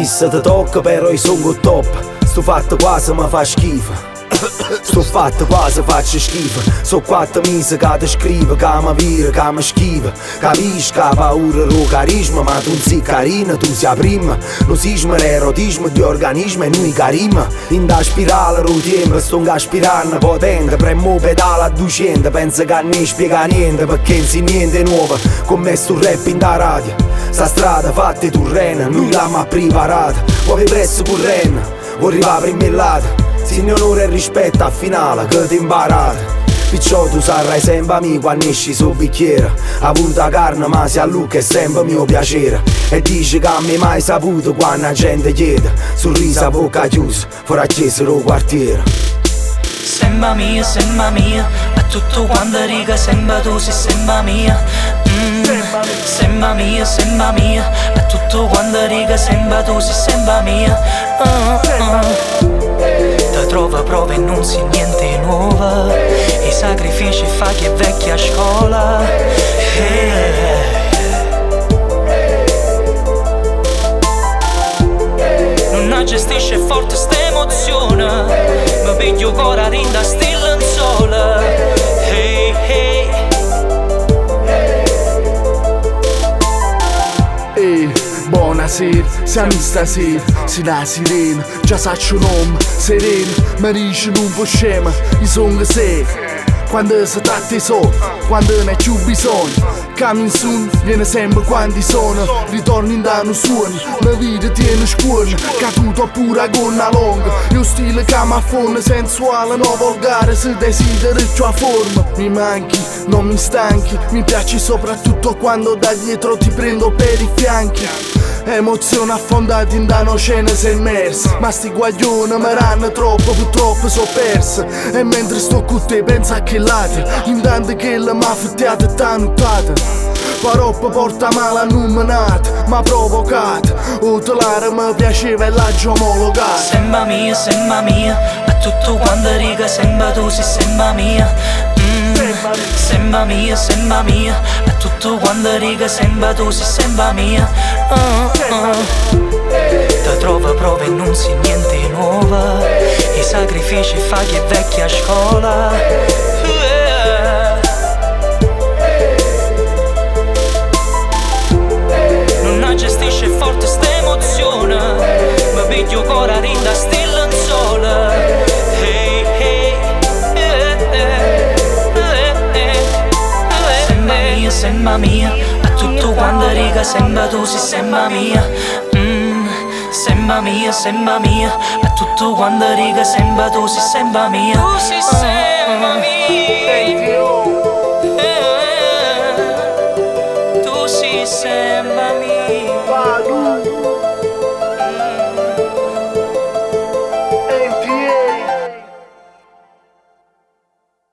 Issa ti tocca però io sono con top. Sto fatto quasi mi fa schifo. Sto fatto quasi faccio schifo. So 4 mesi che ti scrivo, che mi vira, che mi schiva. Capisci che ha paura lo carisma, ma tu non sei carina, tu sei prima. Lo sisma, l'erotismo di organismo e noi carima. In da spirale lo tempo, sto aspirando potente. Premo pedale a 200, penso che ne spiega niente, perché non si niente nuovo. Con me sto rap in da radio. Sta strada fatta di turrena, noi l'abbiamo preparata. Vuoi presso con renna, vuoi arrivare prima in lata. Sin onore e rispetto a finale che ti imparate. Perciò tu sarai sempre amico quando esci sul bicchiere. Avuta carne ma se a Luca è sempre mio piacere. E dici che a me mai saputo quando la gente chiede. Sorriso a bocca chiusa, fuori a chiesa lo quartiere. Sembra mia, a tutto quanto riga sembra tu sei sembra mia. Sembra mia, a tutto quanto riga sembra tu sei sembra mia. Ti trova prova e non si niente nuova. I sacrifici fa chi è vecchia a scuola. Non gestisce forte sta emozione. Mi piglio cuore rinda stilla in sola. Hey, hey. Ehi, buonasera, siamo stasera. Si la sirena, già saccio un nome. Sereno, mi dice non può scema. Io sono sei. Quando si tratta di soldi, quando ne hai più bisogno. Coming soon, viene sempre quando sono. Ritorno in danno suoni, la vita tiene scuola. Caduto pure a gonna longa. Io stile camafone, sensuale, no volgare. Se desideri tua forma, mi manchi, non mi stanchi. Mi piaci soprattutto quando da dietro ti prendo per i fianchi. Emozioni affondate in danno scene sei immerse. Ma sti guaglioni mi ranno troppo, purtroppo so persa. E mentre sto con te pensa che lati. Intanto che la m'ha fittiata e t'ha nuttata. Paroppa porta male a numenata, m'ha provocata. Utilare mi piaceva e l'agio omologata. Sembra mia, a tutto quanto riga sembra tu sei sembra mia. Sembra mia, a tutto quanto riga sembra tu sei sembra mia. Ti trova prova e non si niente nuova. I sacrifici fa chi è vecchia a scuola. Non gestisce forte sta emozione. Mi piglio cuore rinda stilla in sola. Hey, hey. Sembra mia, a tutto quanto riga sembra tu sei sembra mia. Sembra mia, a tutto quanto riga sembra tu sei sembra mia. Tu sei sembra mia.